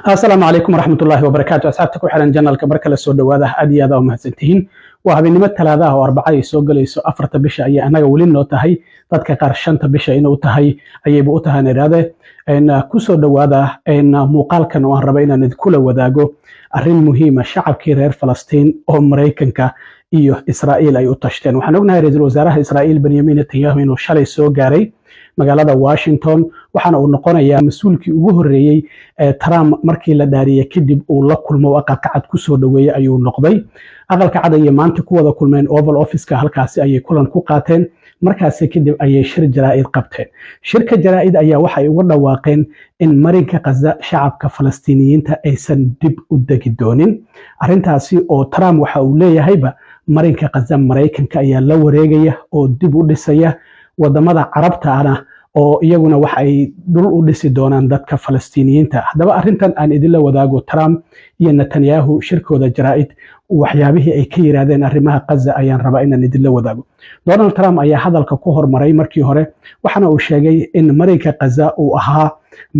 السلام عليكم ورحمة الله وبركاته. أصحابتك وحنا جنال كبرك للسود وهذا أدي هذا ومهزنتين وهذه نمت ثلاثة وأربعة يسوق ليسو أفرت بشة أي أنا قولين نوتهاي تذكر قرشان تبشة إنه تهاي أي بوتها نراده إن كسود وهذا إن مقال كانوا ربينا ندخل وذاقو أرين مهمة شعب كيرير فلسطين أو أمريكا إيوه إسرائيل أي أتشتين وحنقولنا رئيس الوزراء إسرائيل بنيامين نتنياهو إنه شالي سو جاري magaalada Washington waxaana uu noqonayaa mas'uulkii ugu horeeyay Trump markii la dhaariyay kadib uu la kulmo aqalka cad ku soo dhaweeyay ayuu noqday aqalka cad ay maanta ku wada kulmeen Oval Office-ka halkaasi ayay kulan ku qaateen markaas kadib ayay shir jaraa'id qabteen shirka jaraa'id ayaa waxay uga dhawaaqeen in marinka Gaza shacabka Falastiiniyiinta aysan dib u degi doonin arintaasi oo Trump waxa uu leeyahayba marinka Gaza Mareykanka ayaa la wareegaya oo dib u dhisaya wadamada carabta ana oo iyaguna wax ay dul u dhisi doonaan dadka Falastiiniyiinta hadaba arintan aan idin la wadaago Trump iyo Netanyahu shirkooda jaraa'id waxyaabihii ay ka yiraahdeen arrimaha Gaza ayaan rabaa inaan idin la wadaago Donald Trump ayaa hadalka ku hormaray markii hore waxana uu sheegay in marinka Gaza uu ahaa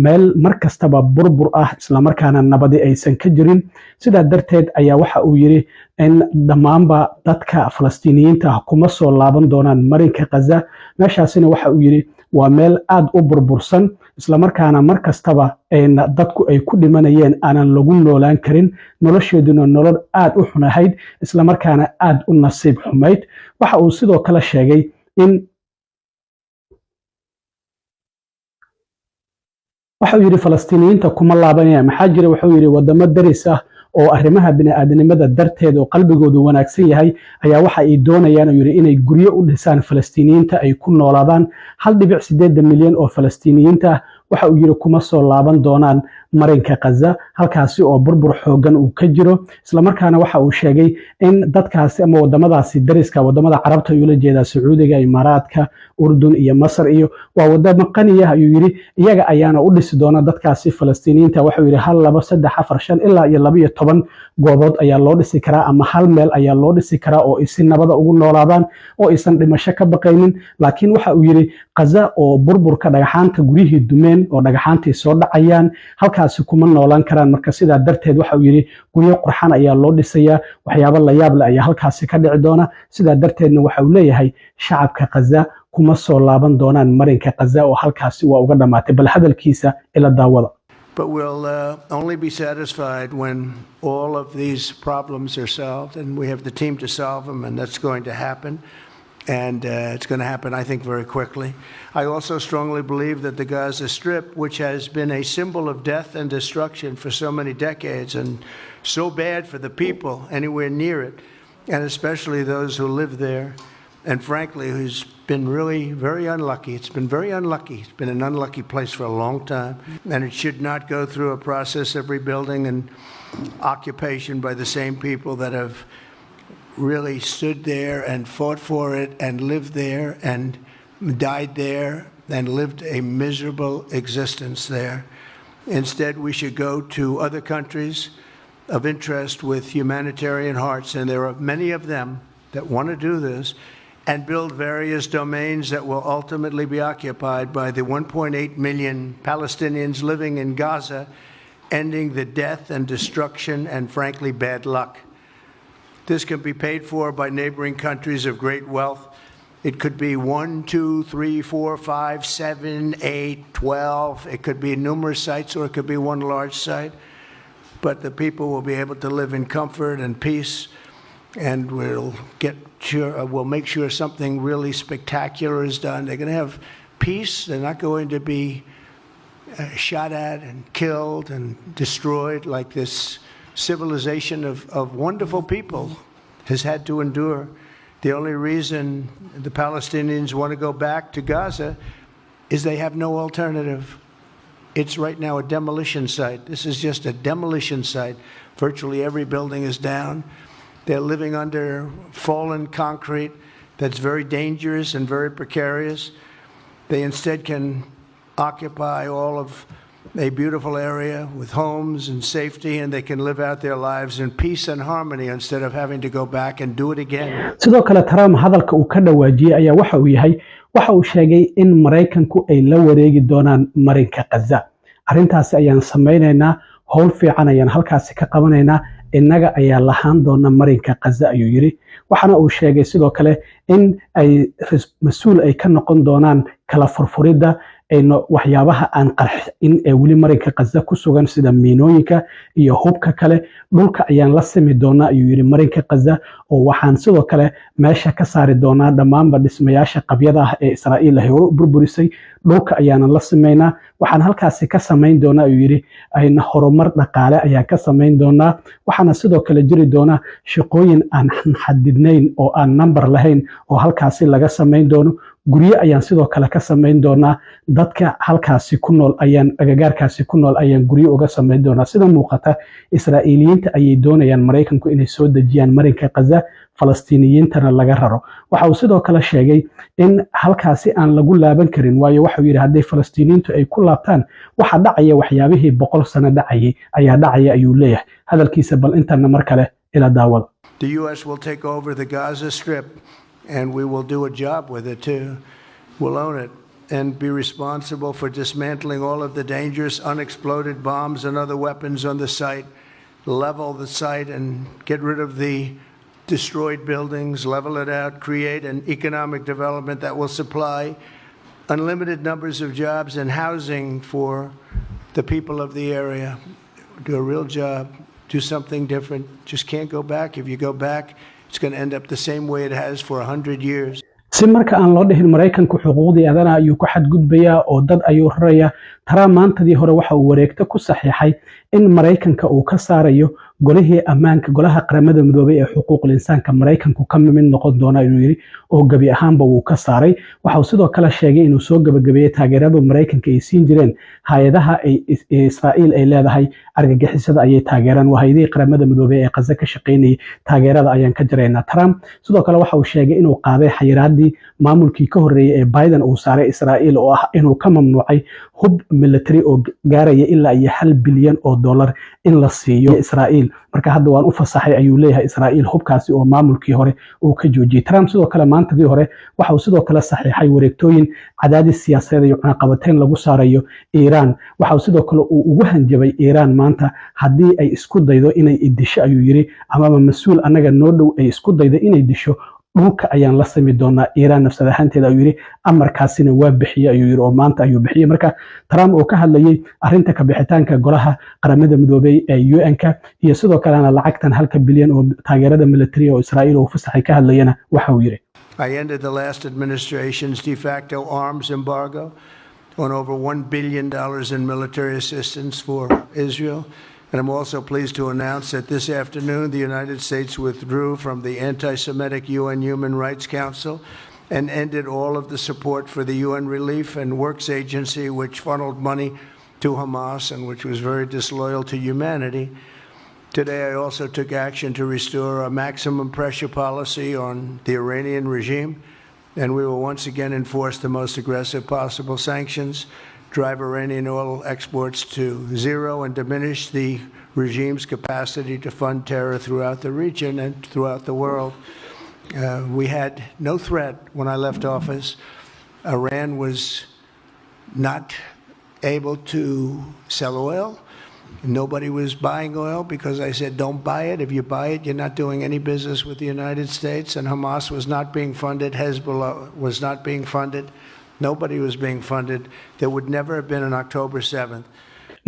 meel markastaba burbur ah isla markaana nabadi aysan ka jirin sida darteed ayaa waxa uu yiri in dhamaanba dadka Falastiiniyiinta kuma soo laaban doonaan marinka Gaza meeshaasina waxa uu yiri waa meel aad u burbursan isla markaana markastaba dadku ay ku dhimanayeen aanan lagu noolaan karin nolosheeduna nolol aad u xunahayd isla markaana aad u nasiib xumayd waxa uu sidoo kale sheegay in waxa uu yiri Falastiiniyiinta kuma laabanayaan maxaa jira waxa uu yiri wadamo daris ah oo arrimaha bini'aadanimada darteed oo qalbigoodu wanaagsan yahay ayaa waxa ay doonayaan yiri inay guryo u dhisaan Falastiiniyiinta ay ku noolaadaan 1.8 milyan oo Falastiiniyiinta waxa uu yiri kuma soo laaban doonaan marinka Gaza halkaasi oo burbur xoogan uu ka jiro isla markaana waxa uu sheegay in dadkaasi ama wadamadaasi dariska wadamada carabta ay ula jeedaan Sacuudiga Imaaraadka Urdun iyo Masar iyo waa wadamo qani ah ayuu yiri iyaga ayaana u dhisi doona dadkaasi Falastiiniyiinta waxa uu yiri 1 2 3 4 5 ilaa iyo 12 goobood ayaa loo dhisi karaa ama hal meel ayaa loo dhisi karaa oo ay si nabad ugu noolaadaan oo aysan dhimasho ka baqaynin laakiin waxa uu yiri Gaza oo burburka dhagaxaanta gurihii dumeen oo dhagaxaantii soo dhacayaan halkaasi kuma noolaan karaan marka sidaa darteed waxa uu yiri guryo qurxan ayaa loo dhisayaa waxyaabo la yaab leh ayaa halkaasi ka dhici doona sidaa darteedna waxa uu leeyahay shacabka Gaza kuma soo laaban doonaan marinka Gaza oo halkaasi waa uga dhamaatay bal hadalkiisa ila daawada But we'll only be satisfied when all of these problems are solved, and we have the team to solve them, and that's going to happen. And it's going to happen, I think, very quickly. I also strongly believe that the Gaza Strip, which has been a symbol of death and destruction for so many decades, and so bad for the people anywhere near it, and especially those who live there, and frankly, who's been really very unlucky. It's been very unlucky. It's been an unlucky place for a long time. And it should not go through a process of rebuilding and occupation by the same people that have really stood there and fought for it and lived there and died there and lived a miserable existence there. Instead, we should go to other countries of interest with humanitarian hearts, and there are many of them that want to do this, and build various domains that will ultimately be occupied by the 1.8 million Palestinians living in Gaza, ending the death and destruction and, frankly, bad luck. This can be paid for by neighboring countries of great wealth. It could be 1, 2, 3, 4, 5, 7, 8, 12. It could be numerous sites or it could be one large site. But the people will be able to live in comfort and peace, and we'll make sure something really spectacular is done. They're going to have peace. They're not going to be shot at and killed and destroyed like this civilization of wonderful people has had to endure. The only reason the Palestinians want to go back to Gaza is they have no alternative. It's right now a demolition site. This is just a demolition site. Virtually every building is down. They're living under fallen concrete that's very dangerous and very precarious. They instead can occupy all of a beautiful area with homes and safety, and they can live out their lives in peace and harmony instead of having to go back and do it again. sidoo kale Trump hadalka uu ka dhawaajiyay ayaa waxa uu yahay waxa uu sheegay in Mareykanku ay la wareegi doonaan marinka Gaza arintaasi ayaan sameeynaa howl fiican ayaan halkaasi ka qabanaynaa innaga ayaa lahaan doona marinka Gaza ayuu yiri waxaana uu sheegay sidoo kale in ay mas'uul ay ka noqon doonaan kala furfuridda waxyaabaha aan qarxin ee weli marinka Gaza ku sugan sida miinooyinka iyo hubka kale dhulka ayaan la simi doonaa ayuu yiri marinka Gaza oo waxaan sidoo kale meesha ka saari doonaa dhammaanba dhismayaasha qabyada ah ee Israa'iil ay burburisay dhulka ayaan la simeynaa waxaan halkaasi ka sameyn doonaa ayuu yiri ayna horumar dhaqaale ayaa ka sameyn doonaa waxaana sidoo kale jiri doona shaqooyin aan xadidnayn oo aan number lahayn oo halkaasi laga sameyn doono guryo ayaan sidoo kale ka sameyn doonaa dadka halkaasi ku nool ayaan agagaarkaasi ku nool ayaan guryo uga sameyn doonaa sida muuqata Israa'iiliyiinta ayay doonayaan Mareykanku inay soo dejiyaan marinka Gaza Falastiiniyiintana laga raro waxa uu sidoo kale sheegay in halkaasi aan lagu laaban karin waayo waxa uu yiri haday Falastiiniyiintu ay ku laabtaan waxa dhacaya waxyaabihii 100 sano dhacayay ayaa dhacaya ayuu leeyahay hadalkiisa bal intana mar kale ila daawada The US will take over the Gaza Strip and we will do a job with it too. We'll own it and be responsible for dismantling all of the dangerous unexploded bombs and other weapons on the site, level the site and get rid of the destroyed buildings, level it out, create an economic development that will supply unlimited numbers of jobs and housing for the people of the area. Do a real job, do something different. Just can't go back. If you go back, it's going to end up the same way it has for 100 years. si marka aan loo dhihin Mareykanku xuquuqdii aadana ayuu ku xadgudbayaa oo dad ayuu raraya Trump maantadii hore waxa uu wareegto ku saxiixay in Mareykanka uu ka saarayo golihii ammaanka golaha qaramada midoobay ee xuquuqul insaanka Mareykanku ka mid noqon doona inuu yiri oo gabi ahaanba uu ka saaray waxa uu sidoo kale sheegay inuu soo gabagabeeyay taageerada Mareykanka ay siin jireen hay'adaha Israa'iil ay leedahay argagixisada ayay taageeraan hay'adaha qaramada midoobay ee Gaza ka shaqeynayay taageerada ayaan ka jireynaa Trump sidoo kale waxa uu sheegay inuu qaaday xayiraadii maamulkii ka horeeyay ee Biden uu saaray Israa'iil oo ah inuu ka mamnuucay hub military oo gaaraya ilaa iyo $1 bilyan in la siiyo Israa'iil marka hadda waan u fasaxay ayuu leeyahay Israa'iil hubkaasi oo maamulkii hore uu ka joojiyay Trump sidoo kale maantadii hore waxa uu sidoo kale saxiixay wareegtooyin cadaadis siyaasadeed iyo cunaqabateyn lagu saarayo Iran waxa uu sidoo kale uu ugu hanjabay Iran maanta hadii ay isku daydo inay idisho ayuu yiri ama mas'uul anaga noo dhow ay isku daydo inay disho dhulka ayaan la sami doonaa Iran nafsada ahaanteeda ayuu yiri amarkaasina waa bixiyay ayuu yiri oo maanta ayuu bixiyay marka Trump oo ka hadlayay arinta ka bixitaanka golaha qaramada midoobay ee UN-ka iyo sidoo kale lacagtan $1 bilyan oo taageerada military oo Israa'iil oo fasaxay ka hadlayana waxa uu yiri I ended the last administration's de facto arms embargo on over $1 billion in military assistance for Israel. And I'm also pleased to announce that this afternoon the United States withdrew from the anti-Semitic UN Human Rights Council and ended all of the support for the UN Relief and Works Agency, which funneled money to Hamas and which was very disloyal to humanity. Today I also took action to restore a maximum pressure policy on the Iranian regime, and we will once again enforce the most aggressive possible sanctions, drive Iranian oil exports to zero and diminish the regime's capacity to fund terror throughout the region and throughout the world. We had no threat when I left office. Iran was not able to sell oil. Nobody was buying oil because I said, don't buy it. If you buy it, you're not doing any business with the United States. And Hamas was not being funded. Hezbollah was not being funded. Nobody was being funded. There would never have been an October 7th.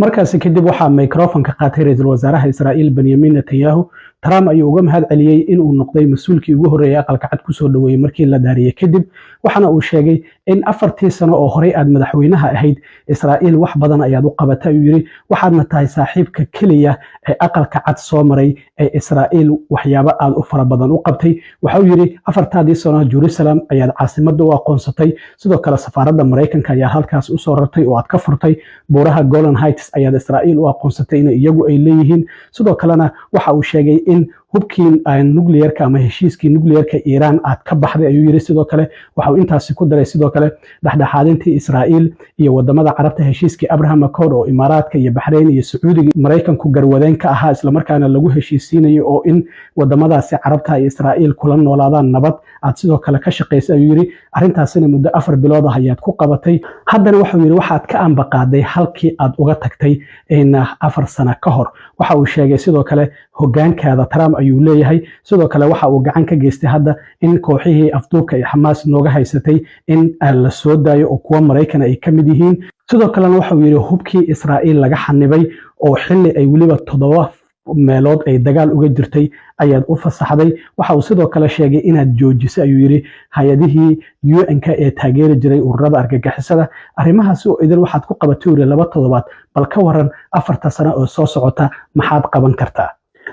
markaasi kadib waxaa microphone-ka qaatay ra'iisul wasaaraha Israa'iil Benjamin Netanyahu Trump ayuu uga mahad celiyay in uu noqday mas'uulkii ugu horeeyay aqalka cad ku soo dhaweeyay markii la daariyay kadib waxana uu sheegay in 4 sano oo hore aad madaxweynaha ahayd Israa'iil wax badan ayaad u qabatay ayuu yiri waxaadna tahay saaxiibka kaliya ee aqalka cad soo maray ee Israa'iil waxyaabo aad u fara badan u qabtay waxa uu yiri 4 sano Jerusalem ayaad caasimadda u aqoonsatay sidoo kale safaaradda Mareykanka ayaa halkaas u soo rartay oo aad ka furtay buuraha Golan Heights ayaad Israa'iil u aqoonsatay in iyagu ay leeyihiin sidoo kalena waxa uu sheegay in hubkii nuclearka ama heshiiskii nuclearka Iiraan aad ka baxday ayuu yiri. sidoo kale waxa uu intaasi ku daray sidoo kale dhexdhexaadintii Israa'iil iyo wadamada Carabta heshiiskii Abraham Accord oo Imaaraadka iyo Bahrain iyo Sacuudiga Mareykanku garwadeen ka ahaa isla markaana lagu heshiisiinayo oo in wadamadaasi Carabta iyo Israa'iil kula noolaadaan nabad aad sidoo kale ka shaqeysay ayuu yiri. arrintaasina muddo 4 bilood ah ayaad ku qabatay. haddana waxa uu yiri waxaad ka ambaqaaday halkii aad uga tagtay 4 sano ka hor. waxa uu sheegay sidoo kale hogaankaada Trump ayuu leeyahay. sidoo kale waxa uu gacan ka geystay hadda in kooxihii afduubka ee Xamaas nooga haysatay in la soo daayo oo kuwa Mareykan ay ka mid yihiin. sidoo kalena waxa uu yiri hubkii Israa'iil laga xanibay oo xilli ay waliba 7 meelood ay dagaal uga jirtay ayaad u fasaxday. waxa uu sidoo kale sheegay inaad joojisay ayuu yiri hay'adihii UN-ka ee taageeri jiray ururada argagixisada. arrimahaas oo idin waxaad ku qabatay 2 toddobaad bal ka waran 4 sano oo soo socota maxaad qaban kartaa.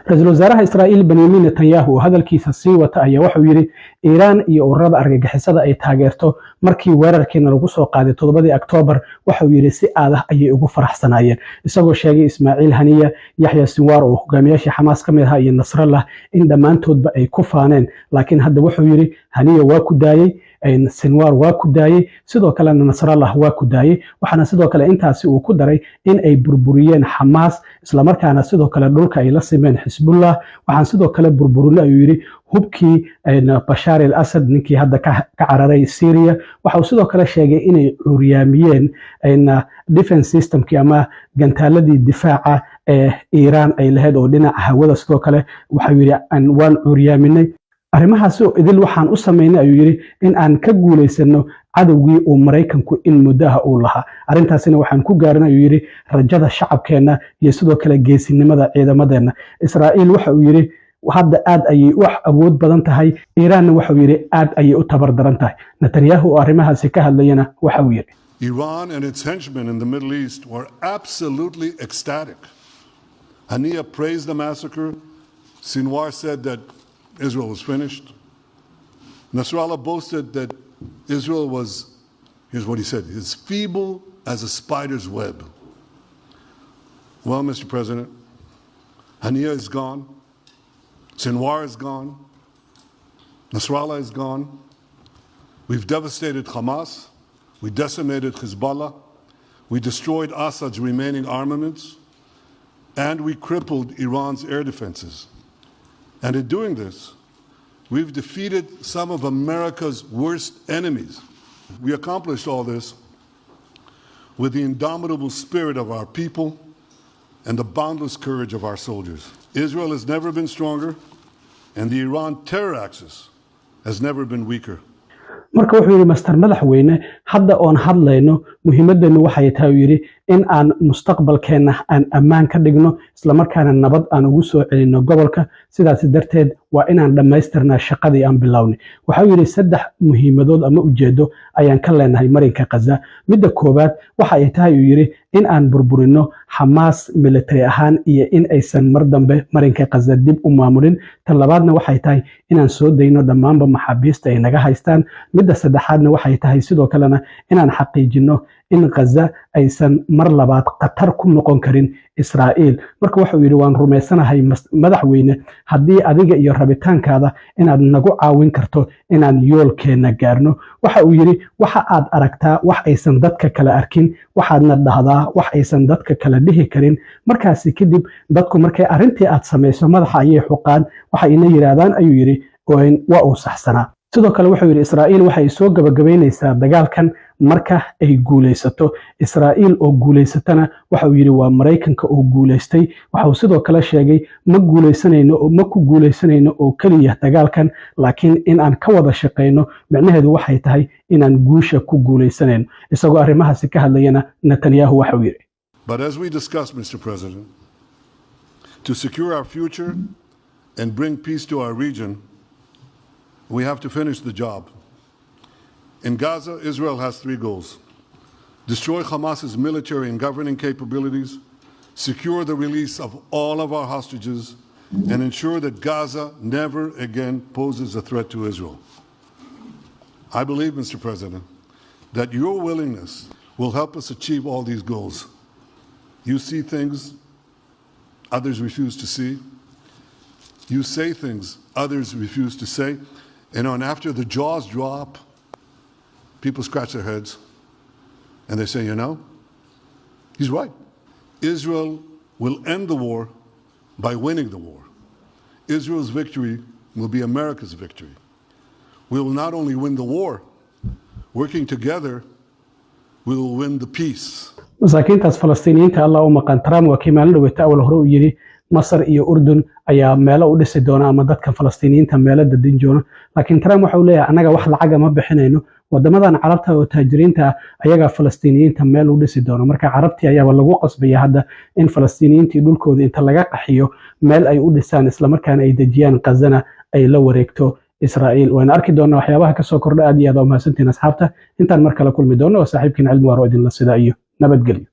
ra-iisul wasaaraha Israa'iil Benjamin Netanyahu oo hadalkiisa sii wata ayaa wuxuu yiri Iiraan iyo ururada argagixisada ay taageerto markii weerarkeena lagu soo qaaday 7 Oktoobar. waxa uu yiri si aad ah ayay ugu faraxsanaayeen isagoo sheegay Ismaaciil Haniya, Yaxya Sinwar oo hogaamiyaasha Xamaas ka mid ah iyo Nasrallah in dhammaantoodba ay ku faaneen. laakiin hadda wuxuu yiri Haniya waa ku daayay, Sinwar waa ku daayay, sidoo kale Nasrallah waa ku daayay. waxaana sidoo kale intaasi uu ku daray in ay burburiyeen Xamaas isla markaana sidoo kale dhulka ay la simeen Xisbullah. waxaan sidoo kale burburinay ayuu yiri hubkii Bashar al-Assad ninkii hadda ka cararay Syria. waxa uu sidoo kale sheegay inay curyaamiyeen defense systemkii ama gantaaladii difaaca ee Iiraan ay lahayd oo dhinaca hawada. sidoo kale waxa uu yiri waan curyaaminay. arrimahaas oo idil waxaan u sameynay ayuu yiri in aan ka guuleysano cadowgii uu Mareykanku in muddaha uu lahaa. arrintaasina waxaan ku gaarin ayuu yiri rajada shacabkeena iyo sidoo kale geesinimada ciidamadeena. Israa'iil waxa uu yiri hadda aad ayay u awood badan tahay, Iiraanna waxa uu yiri aad ayay u tabar daran tahay. Netanyahu oo arrimahaasi ka hadlayana waxa uu yiri Iran and its henchmen in the Middle East were absolutely ecstatic. Haniya praised the massacre. Sinwar said that Israel was finished. Nasrallah boasted that Israel was, here's what he said, as feeble as a spider's web. Well, Mr. President, Haniya is gone. Sinwar is gone. Nasrallah is gone. We've devastated Hamas. We decimated Hezbollah. We destroyed Assad's remaining armaments. And we crippled Iran's air defenses. And in doing this, we've defeated some of America's worst enemies. We accomplished all this with the indomitable spirit of our people and the boundless courage of our soldiers. Israel has never been stronger, and the Iran terror axis has never been weaker. marka wuxuu yiri master madaxweyne hadda oon hadlayno muhiimadeenu waxay tahay yiri in aan mustaqbalkeena aan ammaan ka dhigno isla markaana nabad aan ugu soo celino gobolka. sidaas darteed waa inaan dhameystirnaa shaqadii aan bilownay. waxa uu yiri 3 muhiimadood ama ujeedo ayaan ka leenahay marinka Gaza. midda koobaad waxa ay tahay uu yiri in aan burburino Hamas military ahaan iyo in aysan mar dambe marinka Gaza dib u maamulin. tan labaadna waxay tahay inaan soo dayno dhammaanba maxaabiista ay naga haystaan. midda saddexaadna waxay tahay sidoo kalena inaan xaqiijino in Gaza aysan mar labaad qatar ku noqon karin Israa'iil. marka waxa uu yiri waan rumeysanahay madaxweyne haddii adiga iyo rabitaankaada inaad nagu caawin karto inaan yoolkeena gaarno. waxa uu yiri waxa aad aragtaa wax aysan dadka kale arkin, waxaadna dhahdaa wax aysan dadka kale dhihi karin. markaasi kadib dadku markay arrintii aad samayso madaxa ayay xuqaan, waxayna yiraahdaan ayuu yiri waa uu saxsanaa. sidoo kale wuxuu yiri Israa'iil waxay soo gabagabeynaysaa dagaalkan marka ay guuleysato. Israa'iil oo guuleysatana waxa uu yiri waa Mareykanka oo guuleystay. waxa uu sidoo kale sheegay ma ku guuleysanayno oo kaliya dagaalkan, laakiin in aan ka wada shaqeyno macnaheedu waxay tahay inaan guusha ku guuleysanayno. isagoo arrimahaasi ka hadlayana Netanyahu waxa uu yiri But as we discussed, Mr. President, to secure our future and bring peace to our region, we have to finish the job. In Gaza, Israel has 3 goals: destroy Hamas's military and governing capabilities, secure the release of all of our hostages, and ensure that Gaza never again poses a threat to Israel. I believe, Mr. President, that your willingness will help us achieve all these goals. You see things others refuse to see. You say things others refuse to say. And after the jaws drop, people scratch their heads and they say, you know, he's right. Israel will end the war by winning the war. Israel's victory will be America's victory. We will not only win the war, working together, we will win the peace. masaakiintaas Falastiiniyiinta Allah u maqan Trump waa kii maalin dhaweeyay awal hore u yiri Masar iyo Urdun ayaa meelo u dhisi doona ama dadka Falastiiniyiinta meelo dadin joona laakiin Trump waxa uu leeyahay anaga wax lacag ma bixinayno wadamadan carabta oo taajiriinta ayaga Falastiiniyiinta meel u dhisi doona marka carabtii ayaa lagu qasbaya hadda in Falastiiniyiinta dhulkooda inta laga qaxiyo meel ay u dhisaan isla markaana ay dajiyaan Gazana ay la wareegto Israa'iil waan arki doonaa waxyaabaha ka soo kordha aad iyo aad u mahadsantiin asxaabta intaan mar kale kulmi doono oo saaxiibkiin cilmi waaro idin la sida iyo nabadgelyo